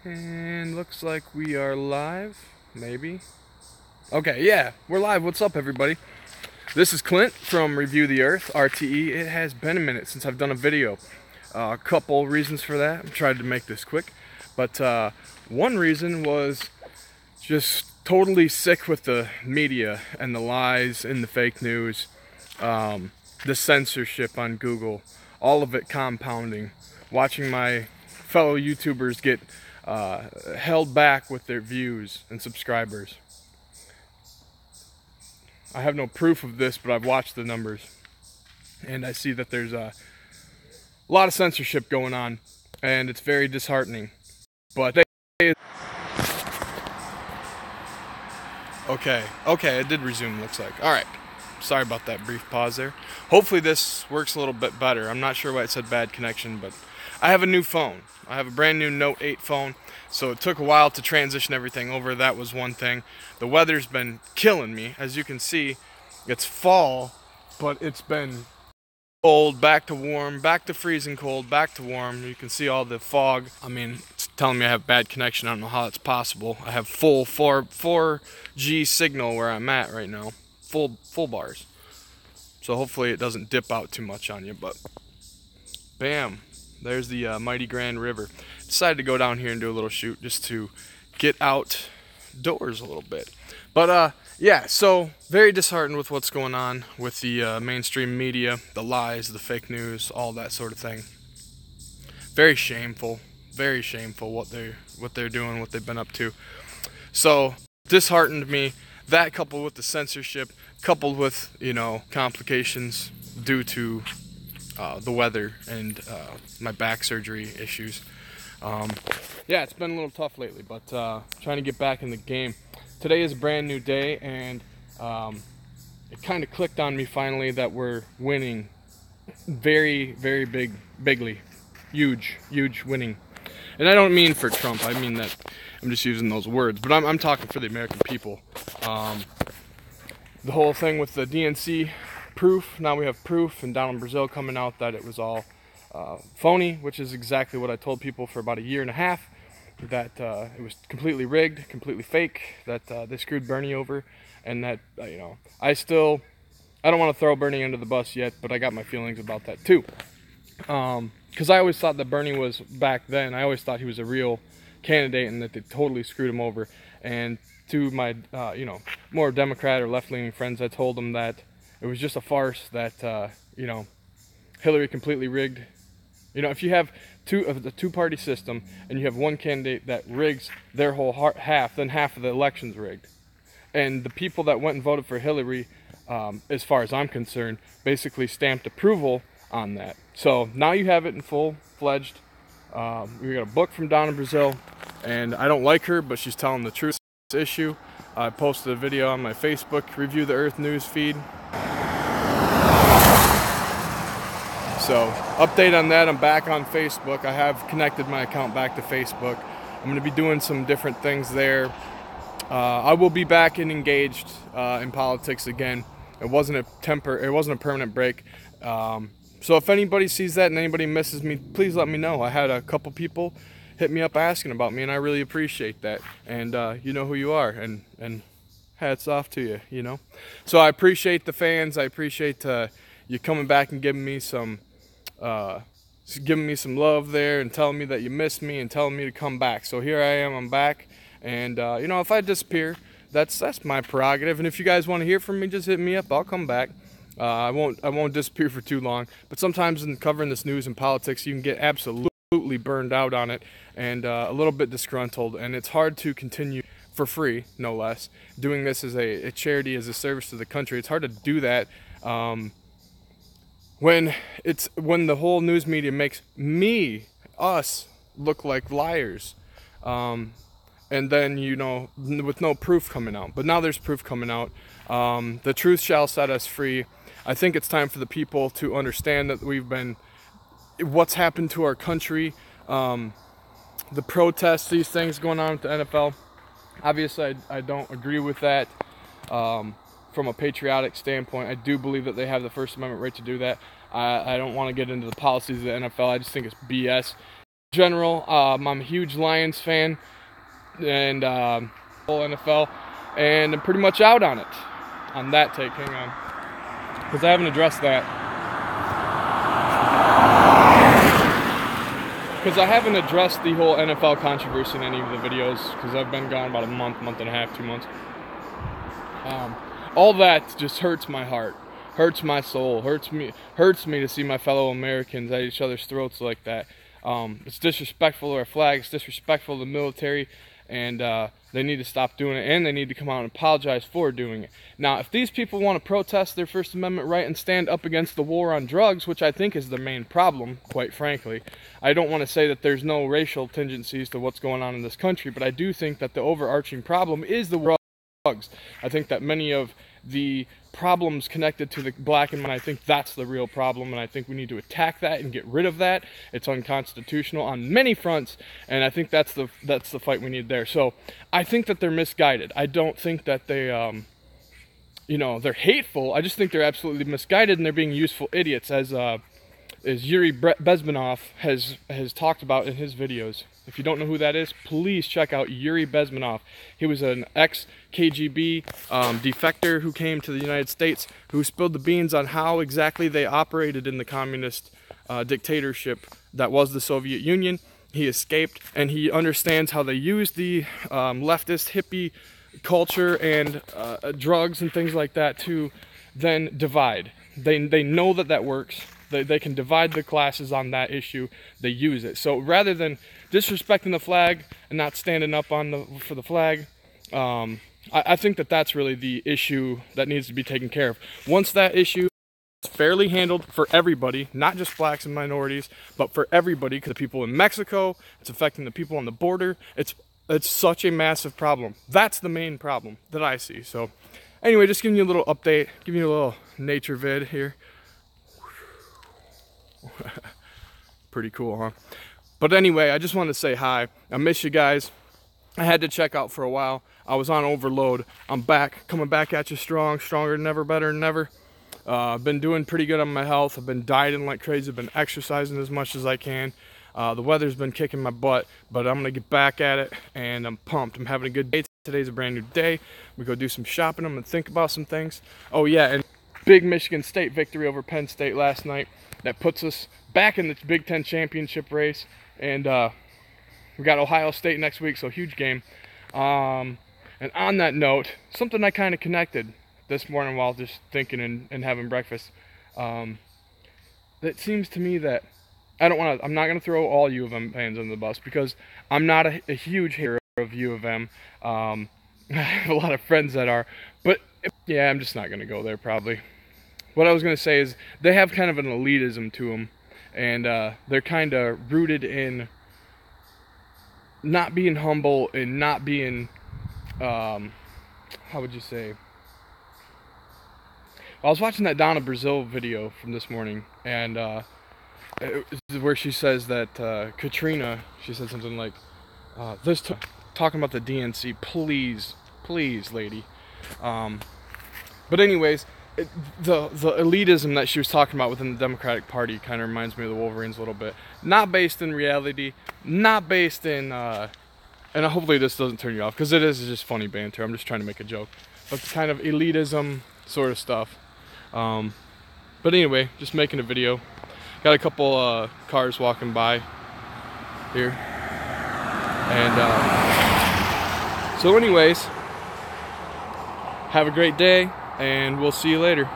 And looks like we are live, maybe. Okay, yeah, we're live. What's up, everybody? This is Clint from Review the Earth, RTE. It has been a minute since I've done a video. A couple reasons for that. I tried to make this quick. But one reason was just totally sick with the media and the lies and the fake news, the censorship on Google, all of it compounding. Watching my fellow YouTubers get held back with their views and subscribers. I have no proof of this, but I've watched the numbers and I see that there's a lot of censorship going on, and it's very disheartening. But okay, it did resume, looks like. Alright, sorry about that brief pause there. Hopefully this works a little bit better. I'm not sure why it said bad connection, but I have a new phone. I have a brand new Note 8 phone, so it took a while to transition everything over. That was one thing. The weather's been killing me. As you can see, it's fall, but it's been cold, back to warm, back to freezing cold, back to warm. You can see all the fog. I mean, it's telling me I have bad connection. I don't know how that's possible. I have full 4G signal where I'm at right now. Full bars. So hopefully it doesn't dip out too much on you, but bam. There's the mighty Grand River. Decided to go down here and do a little shoot just to get outdoors a little bit. But yeah, so very disheartened with what's going on with the mainstream media, the lies, the fake news, all that sort of thing. Very shameful what they're doing, what they've been up to. So disheartened me. That coupled with the censorship, coupled with, you know, complications due to the weather and my back surgery issues. Yeah, it's been a little tough lately, but trying to get back in the game. Today is a brand new day, and it kind of clicked on me finally that we're winning very bigly. Huge winning. And I don't mean for Trump, I mean that I'm just using those words, but I'm talking for the American people. The whole thing with the DNC proof, now we have proof, and down in Brazil coming out that it was all phony, which is exactly what I told people for about a year and a half, that it was completely rigged, completely fake, that they screwed Bernie over, and that, you know, I don't want to throw Bernie under the bus yet, but I got my feelings about that too. Because I always thought that Bernie was, back then, I always thought he was a real candidate and that they totally screwed him over. And to my, you know, more Democrat or left-leaning friends, I told them that it was just a farce, that, you know, Hillary completely rigged. You know, if you have the two-party system and you have one candidate that rigs their whole half, then half of the election's rigged. And the people that went and voted for Hillary, as far as I'm concerned, basically stamped approval on that. So now you have it in full-fledged. We got a book from down in Brazil, and I don't like her, but she's telling the truth. Issue. I posted a video on my Facebook, Review the Earth news feed. So, update on that, I'm back on Facebook. I have connected my account back to Facebook. I'm going to be doing some different things there. I will be back and engaged in politics again. It wasn't a permanent break. So if anybody sees that and anybody misses me, please let me know. I had a couple people hit me up asking about me, and I really appreciate that. And you know who you are, and hats off to you, you know. So I appreciate the fans. I appreciate you coming back and giving me some love there, and telling me that you missed me and telling me to come back. So here I am, I'm back, and you know, if I disappear, that's my prerogative. And if you guys want to hear from me, just hit me up. I'll come back. I won't disappear for too long. But sometimes in covering this news and politics, you can get absolutely burned out on it and a little bit disgruntled, and it's hard to continue for free, no less, doing this as a charity, as a service to the country. It's hard to do that when the whole news media makes us look like liars, and then, you know, with no proof coming out. But now there's proof coming out. The truth shall set us free. I think it's time for the people to understand that what's happened to our country, the protests, these things going on with the NFL. Obviously, I don't agree with that. From a patriotic standpoint, I do believe that they have the First Amendment right to do that. I don't want to get into the policies of the NFL. I just think it's BS. general, I'm a huge Lions fan, and whole NFL, and I'm pretty much out on it. On that take, hang on, because I haven't addressed that. Because I haven't addressed the whole NFL controversy in any of the videos, because I've been gone about a month and a half, 2 months. All that just hurts my heart, hurts my soul, hurts me to see my fellow Americans at each other's throats like that. It's disrespectful to our flag, it's disrespectful to the military, and they need to stop doing it, and they need to come out and apologize for doing it. Now, if these people want to protest their First Amendment right and stand up against the war on drugs, which I think is the main problem, quite frankly, I don't want to say that there's no racial tendencies to what's going on in this country, but I do think that the overarching problem is the war on drugs. I think that many of the problems connected to the black and white, I think that's the real problem, and I think we need to attack that and get rid of that. It's unconstitutional on many fronts, and I think that's the fight we need there. So I think that they're misguided. I don't think that they you know, they're hateful. I just think they're absolutely misguided, and they're being useful idiots, as Yuri Bezmenov has talked about in his videos. If you don't know who that is, please check out Yuri Bezmenov. He was an ex-KGB defector who came to the United States, who spilled the beans on how exactly they operated in the communist dictatorship that was the Soviet Union. He escaped, and he understands how they used the leftist hippie culture and drugs and things like that to then divide. They know that works. They can divide the classes on that issue. They use it. So rather than disrespecting the flag and not standing up for the flag, I think that's really the issue that needs to be taken care of. Once that issue is fairly handled for everybody, not just blacks and minorities, but for everybody, because the people in Mexico, it's affecting the people on the border. It's such a massive problem. That's the main problem that I see. So anyway, just giving you a little update, giving you a little nature vid here. Pretty cool, huh? But anyway, I just wanted to say hi. I miss you guys. I had to check out for a while. I was on overload. I'm back, coming back at you strong, stronger than ever, better than ever. I've been doing pretty good on my health. I've been dieting like crazy. I've been exercising as much as I can. The weather's been kicking my butt, but I'm gonna get back at it, and I'm pumped. I'm having a good day. Today's a brand new day. We go do some shopping. I'm gonna think about some things. Oh yeah, and big Michigan State victory over Penn State last night. That puts us back in the Big Ten championship race, and we got Ohio State next week, so huge game. And on that note, something I kind of connected this morning while just thinking and having breakfast. It seems to me that I'm not going to throw all U of M fans under the bus, because I'm not a huge hero of U of M. I have a lot of friends that are, but yeah, I'm just not going to go there probably. What I was going to say is they have kind of an elitism to them, and they're kind of rooted in not being humble and not being, how would you say? I was watching that Donna Brazil video from this morning, and where she says that Katrina, she said something like, talking about the DNC, please, lady. But anyways, the elitism that she was talking about within the Democratic Party kind of reminds me of the Wolverines a little bit. Not based in reality, not based in, and hopefully this doesn't turn you off, because it is just funny banter. I'm just trying to make a joke. But the kind of elitism sort of stuff. But anyway, just making a video. Got a couple cars walking by here. And so anyways, have a great day, and we'll see you later.